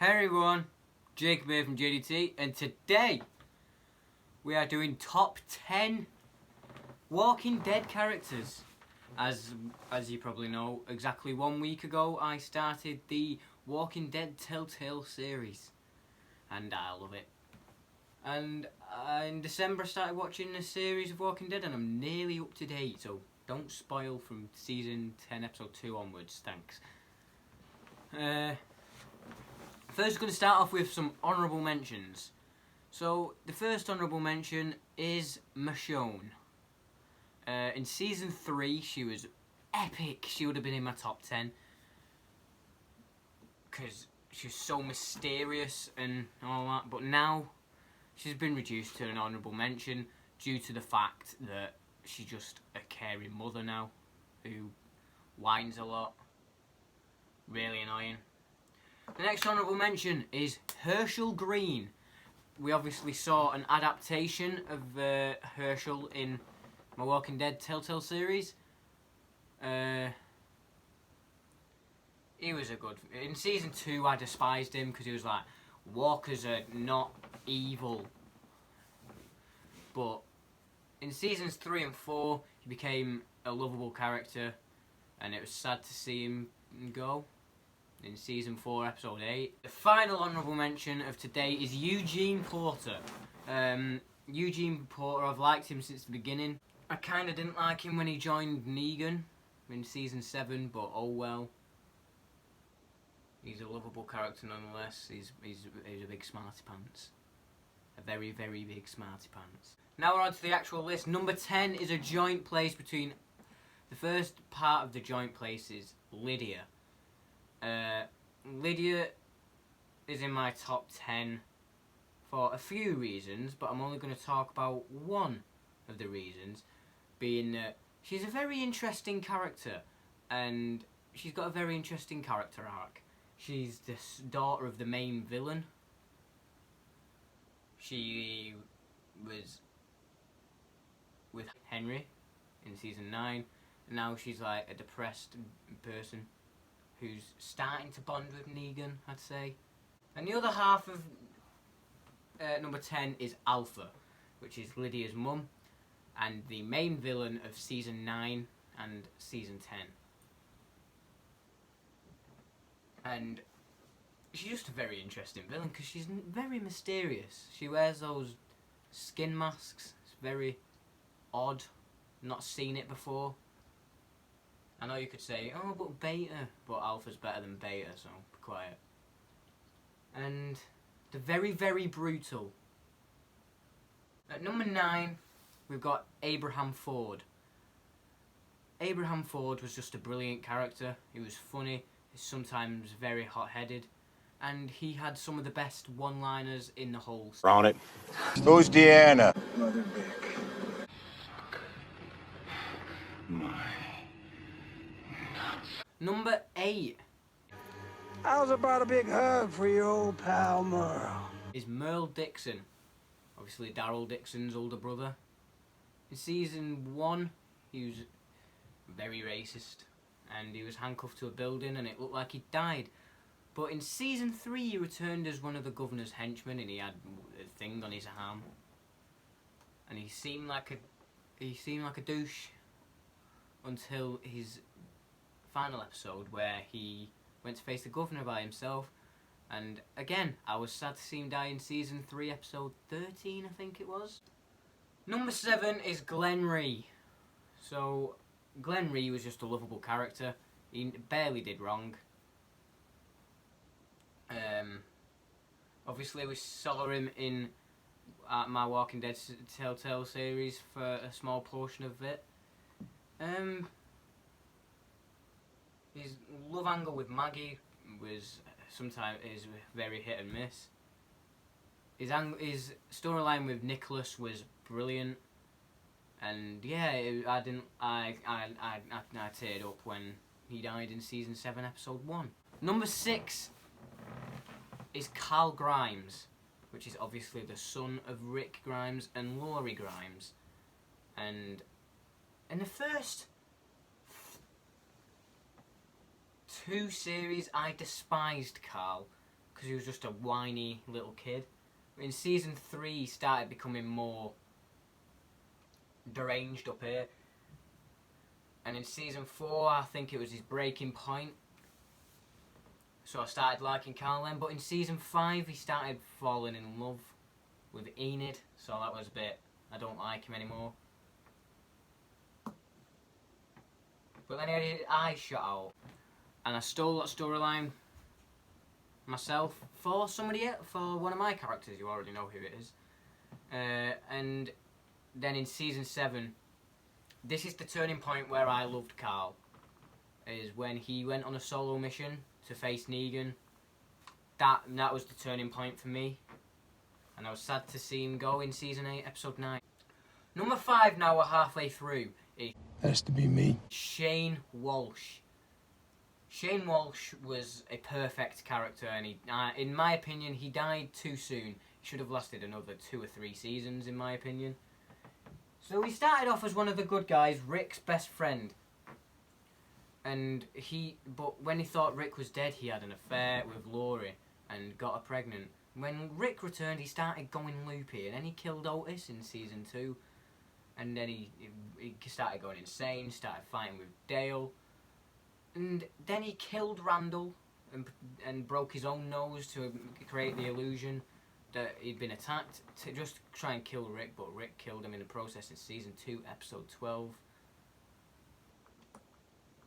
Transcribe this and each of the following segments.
Hey everyone, Jacob here from J.D.T, and today we are doing top 10 Walking Dead characters. As you probably know, exactly 1 week ago I started the Walking Dead Telltale series, and I love it. And in December I started watching a series of Walking Dead, and I'm nearly up to date, so don't spoil from season 10 episode 2 onwards, thanks. First, we're going to start off with some honourable mentions. So, the first honourable mention is Michonne. In season 3, she was epic. She would have been in my top 10. Because she was so mysterious and all that. But now, she's been reduced to an honourable mention due to the fact that she's just a caring mother now. Who whines a lot. Really annoying. The next honourable mention is Hershel Greene. We obviously saw an adaptation of Hershel in my Walking Dead Telltale series. He was a good... In season 2 I despised him because he was like, walkers are not evil. But in seasons 3 and 4 he became a lovable character, and it was sad to see him go. In season 4, episode 8. The final honourable mention of today is Eugene Porter. Eugene Porter, I've liked him since the beginning. I kind of didn't like him when he joined Negan in season 7, but oh well. He's a lovable character nonetheless. He's a big smarty pants. A very, very big smarty pants. Now we're on to the actual list. Number 10 is a joint place between... The first part of the joint place is Lydia. Lydia is in my top 10 for a few reasons, but I'm only going to talk about one of the reasons, being that she's a very interesting character, and she's got a very interesting character arc. She's the daughter of the main villain. She was with Henry in season 9, and now she's like a depressed person who's starting to bond with Negan, I'd say. And the other half of number 10 is Alpha, which is Lydia's mum, and the main villain of season 9 and season 10. And she's just a very interesting villain because she's very mysterious. She wears those skin masks. It's very odd. Not seen it before. I know you could say, oh, but Beta. But Alpha's better than Beta, so be quiet. And the very, very brutal. At number 9, we've got Abraham Ford. Abraham Ford was just a brilliant character. He was funny, sometimes very hot-headed, and he had some of the best one-liners in the whole... Round it. Who's Deanna? Mother Vic. My... Number 8. How's about a big hug for your old pal Merle? Is Merle Dixon. Obviously Daryl Dixon's older brother. In season 1, he was very racist, and he was handcuffed to a building and it looked like he died. But in season 3 he returned as one of the governor's henchmen, and he had a thing on his arm. And he seemed like a douche until his final episode, where he went to face the governor by himself. And again, I was sad to see him die in season 3 episode 13, I think it was. Number 7 is Rhee. So Rhee was just a lovable character. He barely did wrong. Obviously we saw him in my Walking Dead Telltale series for a small portion of it. His love angle with Maggie was sometimes very hit and miss. His storyline with Nicholas was brilliant, and yeah, I teared up when he died in season 7, episode 1. Number 6 is Carl Grimes, which is obviously the son of Rick Grimes and Laurie Grimes, and in the first 2 series I despised Carl because he was just a whiny little kid. In season 3, he started becoming more deranged up here. And in season 4, I think it was his breaking point. So I started liking Carl then. But in season 5, he started falling in love with Enid. So that was a bit... I don't like him anymore. But then he had his eyes shut out. And I stole that storyline myself for somebody else, for one of my characters. You already know who it is. And then in season 7... This is the turning point where I loved Carl. Is when he went on a solo mission to face Negan. That was the turning point for me. And I was sad to see him go in season 8, episode 9. Number 5 now, we're halfway through. Is Has to be me. Shane Walsh. Shane Walsh was a perfect character, and he, in my opinion, he died too soon. He should have lasted another 2 or 3 seasons, in my opinion. So he started off as one of the good guys, Rick's best friend. But when he thought Rick was dead, he had an affair with Laurie and got her pregnant. When Rick returned, he started going loopy, and then he killed Otis in season 2. And then he started going insane, started fighting with Dale. And then he killed Randall and broke his own nose to create the illusion that he'd been attacked to just try and kill Rick, but Rick killed him in the process in season 2, episode 12.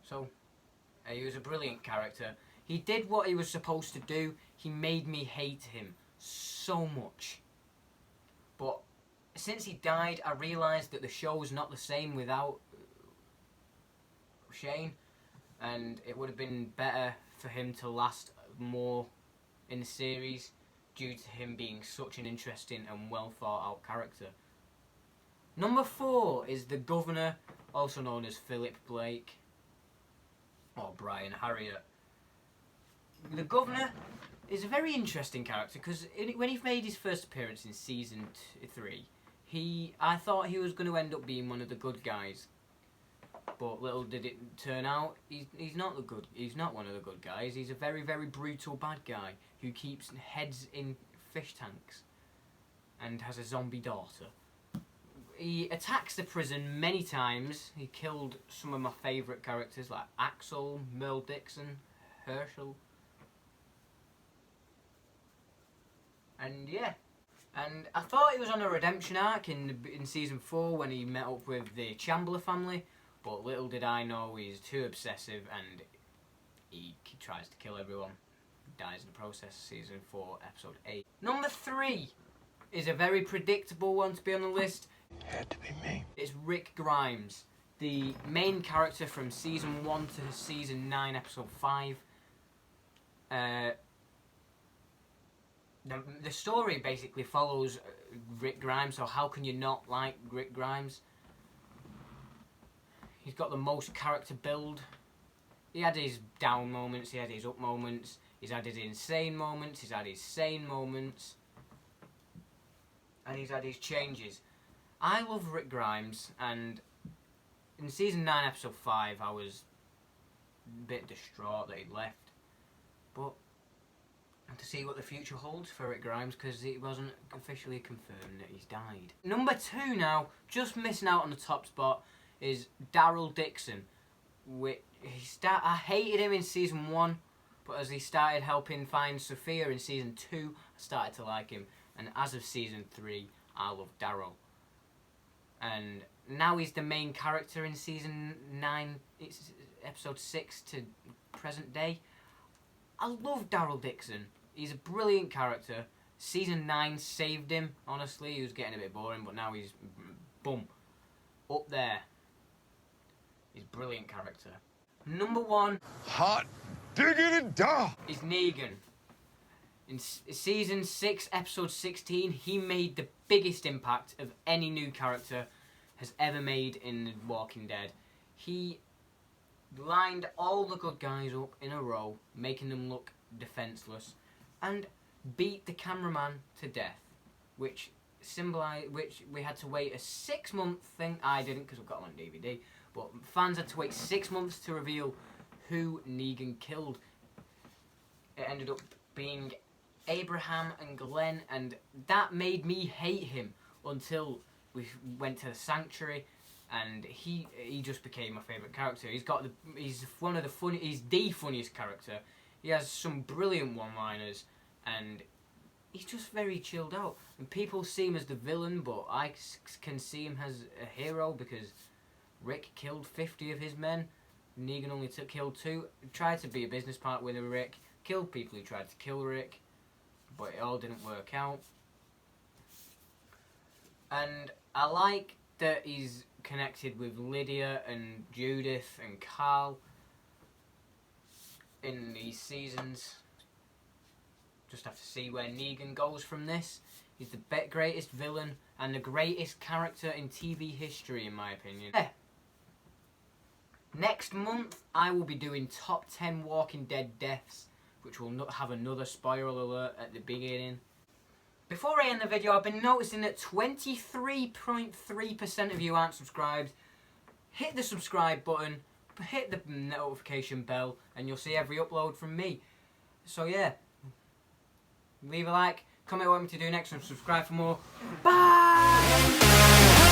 So, he was a brilliant character. He did what he was supposed to do. He made me hate him so much. But since he died, I realised that the show was not the same without Shane, and it would have been better for him to last more in the series, due to him being such an interesting and well thought out character. Number 4 is the Governor, also known as Phillip Blake, or Brian Harriet. The Governor is a very interesting character because when he made his first appearance in season 3, I thought he was going to end up being one of the good guys. But little did it turn out, he's not one of the good guys. He's a very, very brutal bad guy who keeps heads in fish tanks and has a zombie daughter. He attacks the prison many times. He killed some of my favourite characters like Axel, Merle Dixon, Hershel. And yeah. And I thought he was on a redemption arc in season 4 when he met up with the Chandler family. But little did I know he's too obsessive and he tries to kill everyone. Dies in the process, season 4, episode 8. Number 3 is a very predictable one to be on the list. Had to be me. It's Rick Grimes, the main character from season 1 to season 9, episode 5. The story basically follows Rick Grimes, so how can you not like Rick Grimes? He's got the most character build. He had his down moments, he had his up moments, he's had his insane moments, he's had his sane moments, and he's had his changes. I love Rick Grimes, and in season 9, episode 5, I was a bit distraught that he'd left. But to see what the future holds for Rick Grimes, because it wasn't officially confirmed that he's died. Number 2 now, just missing out on the top spot, is Daryl Dixon. I hated him in season 1, but as he started helping find Sophia in season 2, I started to like him. And as of season 3, I love Daryl. And now he's the main character in season 9, it's episode 6 to present day. I love Daryl Dixon. He's a brilliant character. Season 9 saved him, honestly. He was getting a bit boring, but now he's, boom, up there. He's a brilliant character. Number 1. Hot diggity dog. Is Negan. In season 6, episode 16, he made the biggest impact of any new character has ever made in The Walking Dead. He lined all the good guys up in a row, making them look defenseless, and beat the cameraman to death, which we had to wait a 6-month thing. I didn't, because I've got it on DVD, but fans had to wait 6 months to reveal who Negan killed. It ended up being Abraham and Glenn, and that made me hate him until we went to the sanctuary, and he just became my favourite character. He's the funniest character. He has some brilliant one-liners, and he's just very chilled out. And people see him as the villain, but I can see him as a hero because Rick killed 50 of his men. Negan only killed 2. Tried to be a business partner with Rick. Killed people who tried to kill Rick, but it all didn't work out. And I like that he's connected with Lydia and Judith and Carl in these seasons. Just have to see where Negan goes from this. He's the greatest villain and the greatest character in TV history, in my opinion. Yeah. Next month, I will be doing top 10 Walking Dead deaths, which will not have another spoiler alert at the beginning. Before I end the video, I've been noticing that 23.3% of you aren't subscribed. Hit the subscribe button, hit the notification bell, and you'll see every upload from me. So yeah, leave a like, comment what you want me to do next, and subscribe for more. Bye!